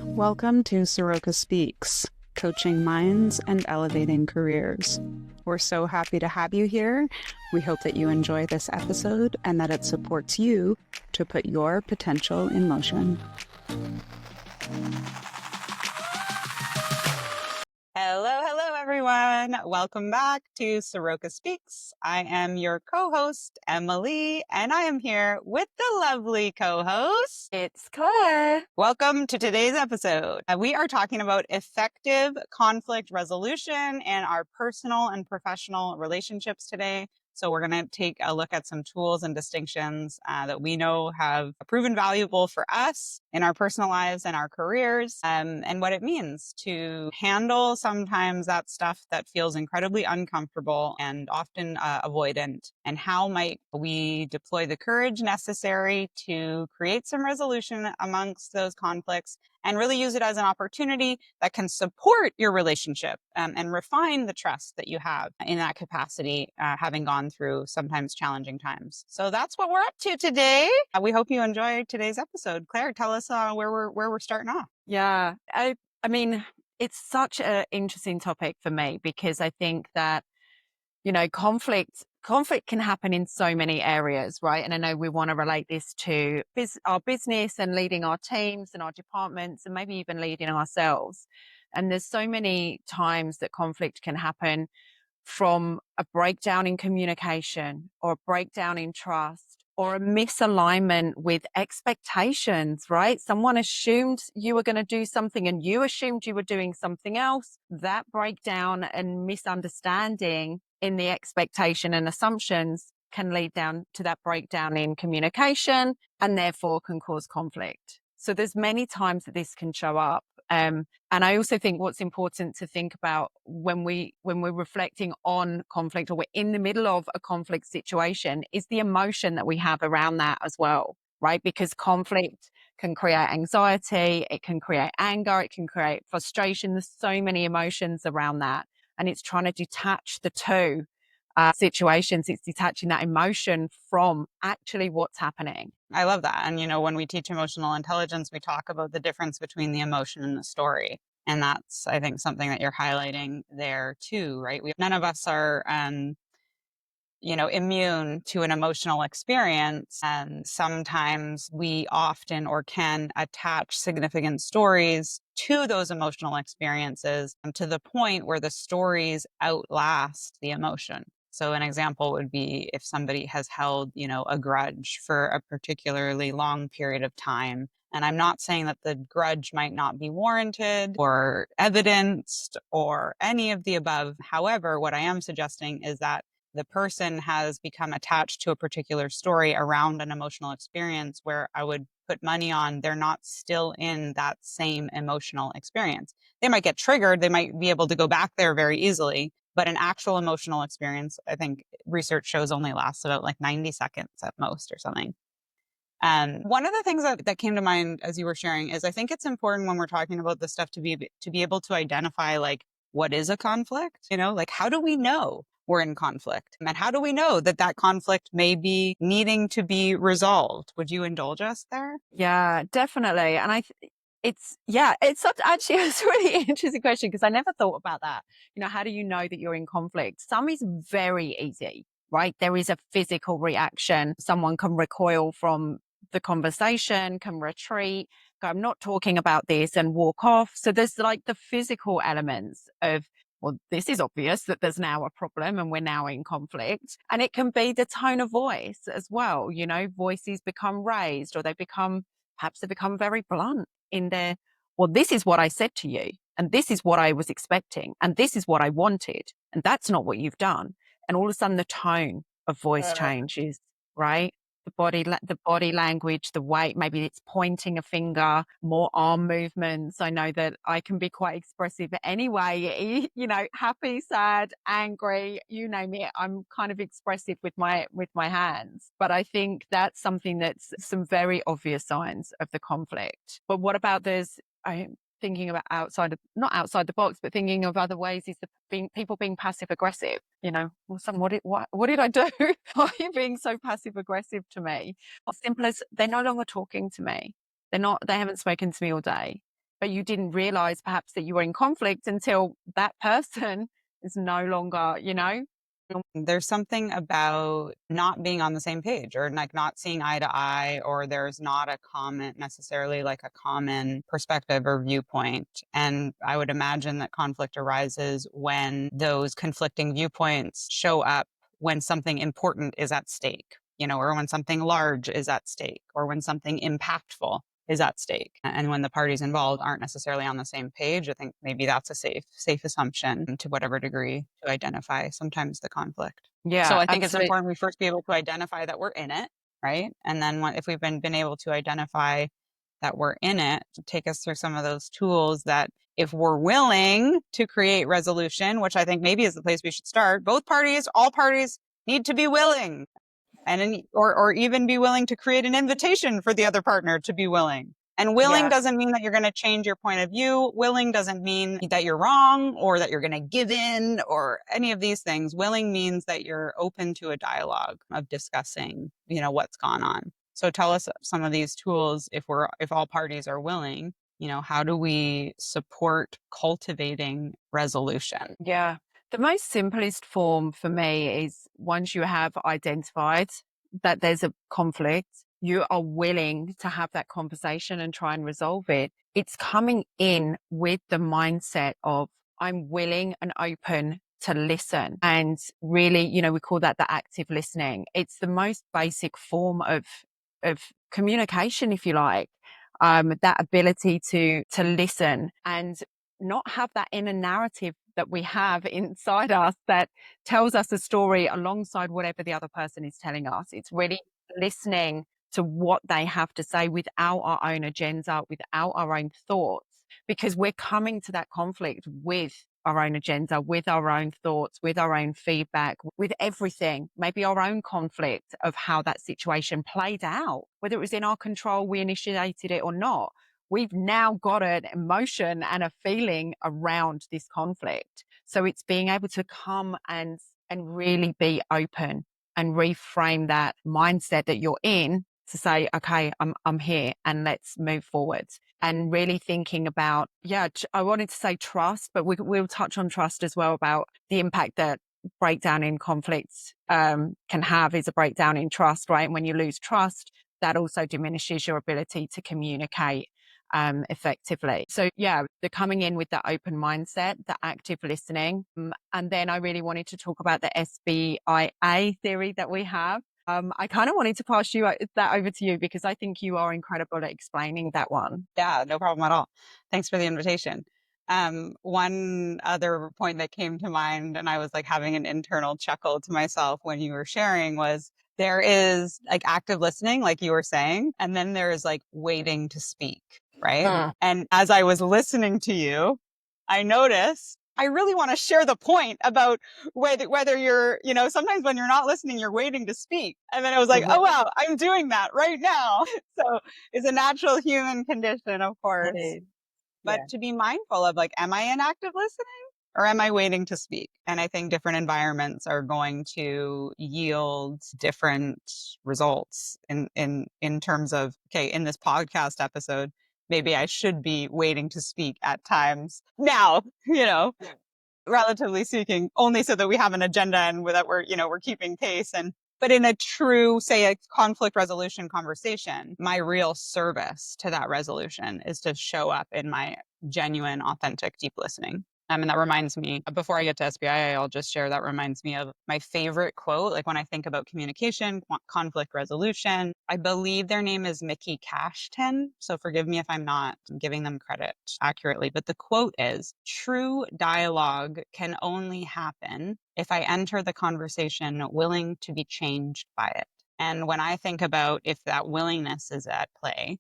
Welcome to Saroca Speaks, coaching minds and elevating careers. We're so happy to have you here. We hope that you enjoy this episode and that it supports you to put your potential in motion. Hello, everyone. Welcome back to Saroca Speaks. I am your co-host, Emily, and I am here with the lovely co-host. It's Claire. Welcome to today's episode. We are talking about effective conflict resolution in our personal and professional relationships today. So we're going to take a look at some tools and distinctions that we know have proven valuable for us in our personal lives and our careers, and what it means to handle sometimes that stuff that feels incredibly uncomfortable and often avoidant, and how might we deploy the courage necessary to create some resolution amongst those conflicts and really use it as an opportunity that can support your relationship and refine the trust that you have in that capacity, having gone through sometimes challenging times. So that's what we're up to today. We hope you enjoy today's episode. Claire, tell us where we're starting off. Yeah, I mean, it's such an interesting topic for me because I think that, conflict can happen in so many areas, right? And I know we want to relate this to our business and leading our teams and our departments and maybe even leading ourselves. And there's so many times that conflict can happen from a breakdown in communication or a breakdown in trust or a misalignment with expectations, right? Someone assumed you were going to do something and you assumed you were doing something else. That breakdown and misunderstanding in the expectation and assumptions can lead down to that breakdown in communication and therefore can cause conflict. So there's many times that this can show up. And I also think what's important to think about when we're reflecting on conflict or we're in the middle of a conflict situation is the emotion that we have around that as well, right? Because conflict can create anxiety, it can create anger, it can create frustration. There's so many emotions around that. And it's trying to detach the two situations. It's detaching that emotion from actually what's happening. I love that. And, when we teach emotional intelligence, we talk about the difference between the emotion and the story. And that's, I think, something that you're highlighting there too, right? None of us are, immune to an emotional experience. And sometimes we often or can attach significant stories to those emotional experiences, to the point where the stories outlast the emotion. So an example would be if somebody has held, a grudge for a particularly long period of time. And I'm not saying that the grudge might not be warranted or evidenced or any of the above. However, what I am suggesting is that the person has become attached to a particular story around an emotional experience where I would put money on they're not still in that same emotional experience. They might get triggered. They might be able to go back there very easily. But an actual emotional experience, I think research shows only lasts about like 90 seconds at most or something. And one of the things that came to mind as you were sharing is I think it's important when we're talking about this stuff to be able to identify like what is a conflict, like how do we know we're in conflict? And how do we know that conflict may be needing to be resolved? Would you indulge us there? Yeah, definitely. And it's actually it's a really interesting question because I never thought about that. How do you know that you're in conflict? Some is very easy, right? There is a physical reaction. Someone can recoil from the conversation, can retreat, go, I'm not talking about this, and walk off. So there's like the physical elements of, well, this is obvious that there's now a problem and we're now in conflict. And it can be the tone of voice as well. Voices become raised or perhaps they become very blunt in their, well, this is what I said to you. And this is what I was expecting. And this is what I wanted. And that's not what you've done. And all of a sudden the tone of voice changes, right? The body language, the weight, maybe it's pointing a finger, more arm movements. I know that I can be quite expressive anyway, happy, sad, angry, you name it. I'm kind of expressive with my hands. But I think that's something that's some very obvious signs of the conflict. But what about thinking about not outside the box, but thinking of other ways is people being passive aggressive. Well, what did I do? Why are you being so passive aggressive to me? As simple as they're no longer talking to me. They haven't spoken to me all day. But you didn't realize perhaps that you were in conflict until that person is no longer, There's something about not being on the same page or like not seeing eye to eye, or there's not a comment necessarily like a common perspective or viewpoint. And I would imagine that conflict arises when those conflicting viewpoints show up when something important is at stake, or when something large is at stake, or when something impactful is at stake. And when the parties involved aren't necessarily on the same page, I think maybe that's a safe assumption to whatever degree to identify sometimes the conflict. So Yeah, I think it's absolutely. important we first be able to identify that we're in it, right? And then if we've been able to identify that we're in it, to take us through some of those tools that if we're willing to create resolution, which I think maybe is the place we should start, both parties, all parties need to be willing or even be willing to create an invitation for the other partner to be willing. And willing Yeah. doesn't mean that you're going to change your point of view. Willing doesn't mean that you're wrong or that you're going to give in or any of these things. Willing means that you're open to a dialogue of discussing, what's gone on. So tell us some of these tools if all parties are willing, how do we support cultivating resolution? Yeah. The most simplest form for me is once you have identified that there's a conflict, you are willing to have that conversation and try and resolve it. It's coming in with the mindset of, I'm willing and open to listen. And really, we call that the active listening. It's the most basic form of communication, if you like. That ability to listen and not have that inner narrative that we have inside us that tells us a story alongside whatever the other person is telling us. It's really listening to what they have to say without our own agenda, without our own thoughts, because we're coming to that conflict with our own agenda, with our own thoughts, with our own feedback, with everything, maybe our own conflict of how that situation played out, whether it was in our control, we initiated it or not. We've now got an emotion and a feeling around this conflict. So it's being able to come and really be open and reframe that mindset that you're in to say, okay, I'm here and let's move forward. And really thinking about, I wanted to say trust, but we'll touch on trust as well, about the impact that breakdown in conflicts can have is a breakdown in trust, right? And when you lose trust, that also diminishes your ability to communicate effectively. So the coming in with that open mindset, the active listening. And then I really wanted to talk about the SBIA theory that we have. I kind of wanted to pass that over to you because I think you are incredible at explaining that one. Yeah, no problem at all. Thanks for the invitation. One other point that came to mind, and I was like having an internal chuckle to myself when you were sharing, was there is like active listening, like you were saying, and then there is like waiting to speak, right? Mm. And as I was listening to you, I noticed I really want to share the point about whether you're, sometimes when you're not listening, you're waiting to speak. And then I was like, oh, Mhm. wow, I'm doing that right now. So it's a natural human condition, of It course, is. but Yeah. to be mindful of like, am I in active listening or am I waiting to speak? And I think different environments are going to yield different results in terms of, okay, in this podcast episode, maybe I should be waiting to speak at times now, relatively speaking, only so that we have an agenda and that we're keeping pace. But in a true, say, a conflict resolution conversation, my real service to that resolution is to show up in my genuine, authentic, deep listening. And that reminds me, before I get to SBIA, I'll just share that reminds me of my favorite quote. Like when I think about communication, conflict resolution, I believe their name is Mickey Cashton. So forgive me if I'm not giving them credit accurately. But the quote is, true dialogue can only happen if I enter the conversation willing to be changed by it. And when I think about if that willingness is at play,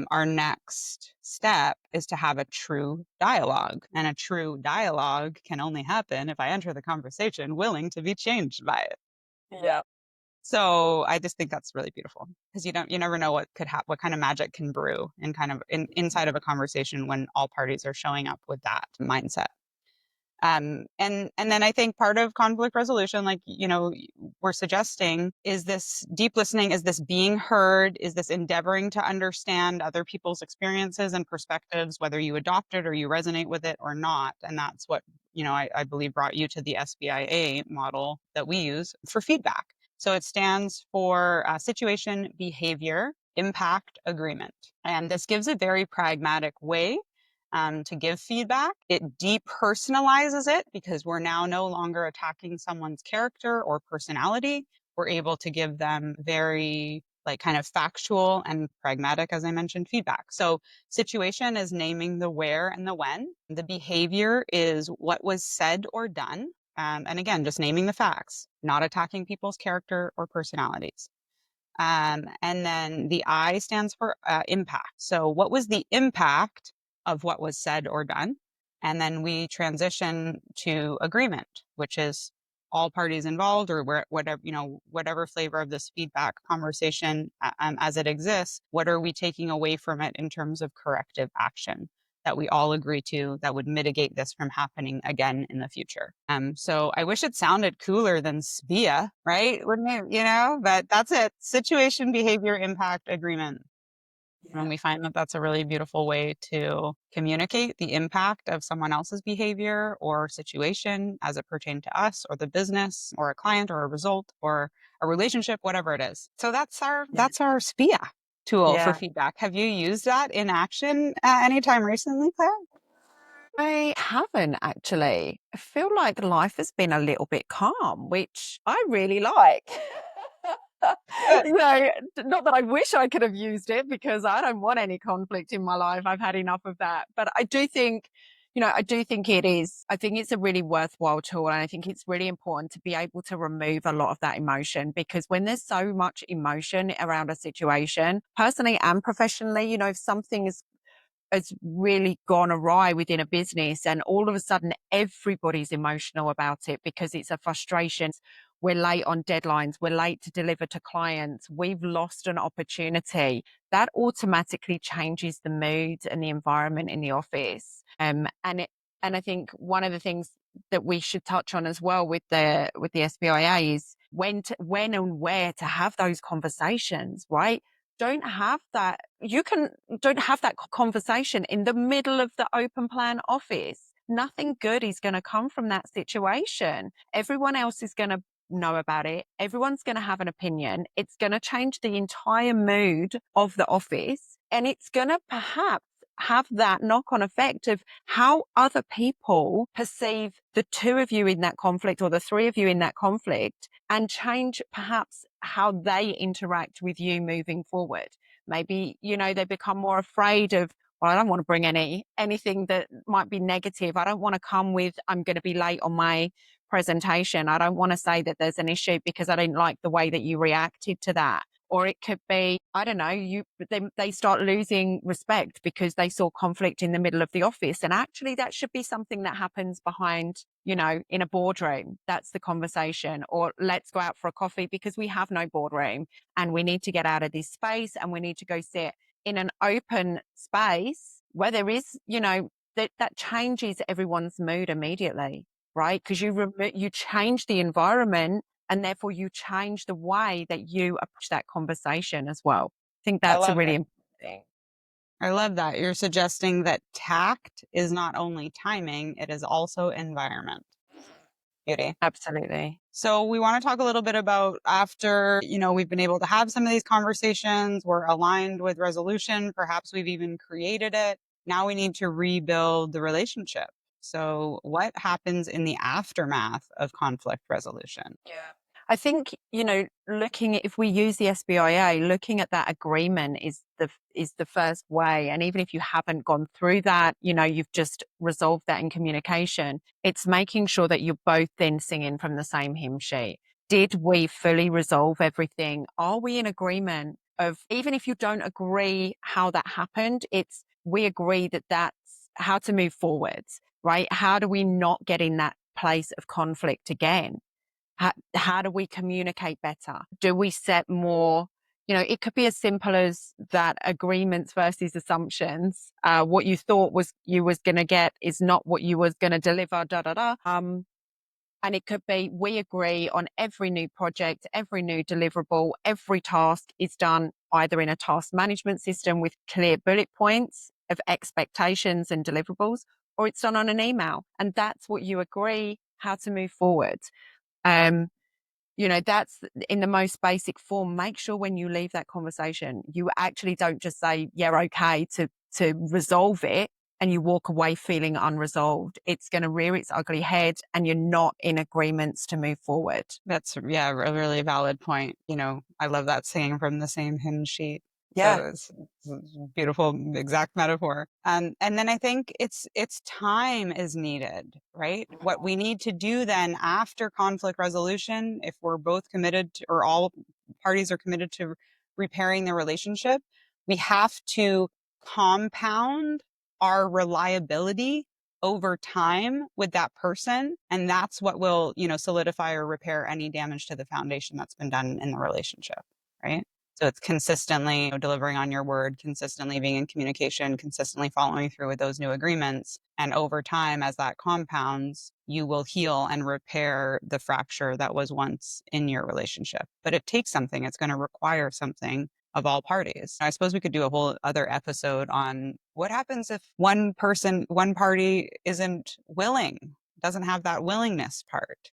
our next step is to have a true dialogue. And a true dialogue can only happen if I enter the conversation willing to be changed by it. Yeah. So I just think that's really beautiful because you never know what could happen, what kind of magic can brew inside of a conversation when all parties are showing up with that mindset. And then I think part of conflict resolution, like, we're suggesting, is this deep listening, is this being heard, is this endeavoring to understand other people's experiences and perspectives, whether you adopt it or you resonate with it or not. And that's what, I believe brought you to the SBIA model that we use for feedback. So it stands for situation, behavior, impact, agreement. And this gives a very pragmatic way to give feedback. It depersonalizes it because we're now no longer attacking someone's character or personality. We're able to give them very, like, kind of factual and pragmatic, as I mentioned, feedback. So situation is naming the where and the when. The behavior is what was said or done. And again, just naming the facts, not attacking people's character or personalities. And then the I stands for impact. So, what was the impact of what was said or done? And then we transition to agreement, which is all parties involved, or whatever, whatever flavor of this feedback conversation as it exists. What are we taking away from it in terms of corrective action that we all agree to that would mitigate this from happening again in the future? So I wish it sounded cooler than SBIA, right? Wouldn't it, But that's it. Situation, behavior, impact, agreement. And Yeah. we find that that's a really beautiful way to communicate the impact of someone else's behavior or situation as it pertained to us or the business or a client or a result or a relationship, whatever it is. So that's our Yeah. SPIA tool for Yeah. feedback. Have you used that in action anytime recently, Claire? I haven't actually. I feel like life has been a little bit calm, which I really like. Good. You know, not that I wish I could have used it because I don't want any conflict in my life. I've had enough of that. But I do think, I do think it is. I think it's a really worthwhile tool. And I think it's really important to be able to remove a lot of that emotion because when there's so much emotion around a situation, personally and professionally, if something is has really gone awry within a business and all of a sudden everybody's emotional about it because it's a frustration. We're late on deadlines, we're late to deliver to clients, we've lost an opportunity. That automatically changes the mood and the environment in the office. And I think one of the things that we should touch on as well with the SBIA is when and where to have those conversations, right? Don't have that. Don't have that conversation in the middle of the open plan office. Nothing good is going to come from that situation. Everyone else is going to know about it. Everyone's going to have an opinion. It's going to change the entire mood of the office. And it's going to perhaps have that knock on effect of how other people perceive the two of you in that conflict or the three of you in that conflict and change perhaps how they interact with you moving forward. Maybe, they become more afraid of, well, I don't want to bring anything that might be negative. I don't want to come with, I'm going to be late on my presentation. I don't want to say that there's an issue because I didn't like the way that you reacted to that. Or it could be, I don't know, they start losing respect because they saw conflict in the middle of the office. And actually that should be something that happens behind, in a boardroom. That's the conversation. Or let's go out for a coffee because we have no boardroom and we need to get out of this space and we need to go sit in an open space where there is, that changes everyone's mood immediately, right? Because you change the environment and therefore you change the way that you approach that conversation as well. I think I that's a love really it. important thing. I love that. You're suggesting that tact is not only timing, it is also environment. Beauty. Absolutely. So we want to talk a little bit about after, we've been able to have some of these conversations, we're aligned with resolution, perhaps we've even created it. Now we need to rebuild the relationship. So what happens in the aftermath of conflict resolution? Yeah. I think, if we use the SBIA, looking at that agreement is the first way. And even if you haven't gone through that, you've just resolved that in communication. It's making sure that you're both then singing from the same hymn sheet. Did we fully resolve everything? Are we in agreement of, even if you don't agree how that happened, we agree that that's how to move forwards, right? How do we not get in that place of conflict again? How do we communicate better? Do we set more, it could be as simple as that agreements versus assumptions. What you thought was you was going to get is not what you was going to deliver, da, da, da. And it could be, we agree on every new project, every new deliverable, every task is done either in a task management system with clear bullet points of expectations and deliverables, or it's done on an email. And that's what you agree how to move forward. Um, that's in the most basic form. Make sure when you leave that conversation, you actually don't just say, yeah, okay, to resolve it, and you walk away feeling unresolved. It's going to rear its ugly head and you're not in agreements to move forward. That's, yeah, a really valid point. I love that saying from the same hymn sheet. Yeah. So it's a beautiful, exact metaphor. And then I think it's time is needed, right? What we need to do then after conflict resolution, if we're both committed to, or all parties are committed to repairing their relationship, we have to compound our reliability over time with that person. And that's what will, solidify or repair any damage to the foundation that's been done in the relationship, right? So it's consistently delivering on your word, consistently being in communication, consistently following through with those new agreements. And over time, as that compounds, you will heal and repair the fracture that was once in your relationship. But it takes something, it's going to require something of all parties. I suppose we could do a whole other episode on what happens if one party isn't willing, doesn't have that willingness part.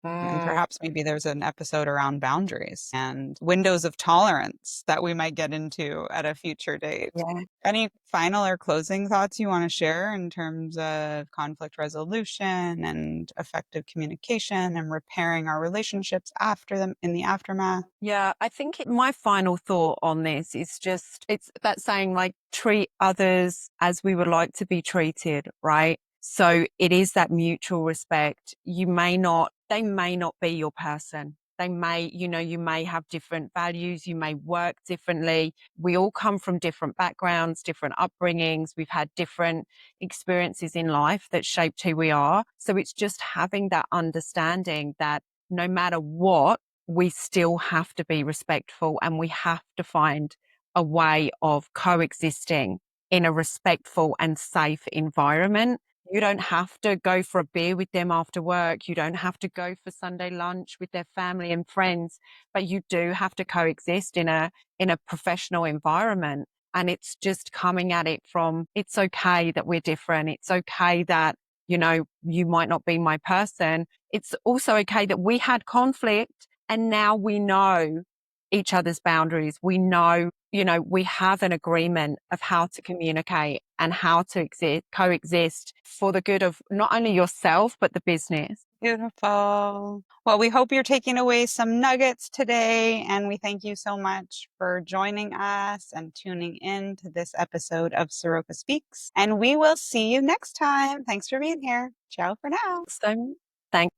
And Mm, perhaps maybe there's an episode around boundaries and windows of tolerance that we might get into at a future date. yeah. Any final or closing thoughts you want to share in terms of conflict resolution and effective communication and repairing our relationships after them in the aftermath? Yeah, I think my final thought on this is just, it's that saying, like, treat others as we would like to be treated, right? So it is that mutual respect. They may not be your person. They may, you may have different values. You may work differently. We all come from different backgrounds, different upbringings. We've had different experiences in life that shaped who we are. So it's just having that understanding that no matter what, we still have to be respectful, and we have to find a way of coexisting in a respectful and safe environment. You don't have to go for a beer with them after work. You don't have to go for Sunday lunch with their family and friends, but you do have to coexist in a professional environment. And it's just coming at it from, it's okay that we're different. It's okay that, you might not be my person. It's also okay that we had conflict and now we know each other's boundaries. We know, we have an agreement of how to communicate and how to coexist for the good of not only yourself, but the business. Beautiful. Well, we hope you're taking away some nuggets today, and we thank you so much for joining us and tuning in to this episode of Saroca Speaks. And we will see you next time. Thanks for being here. Ciao for now. So thank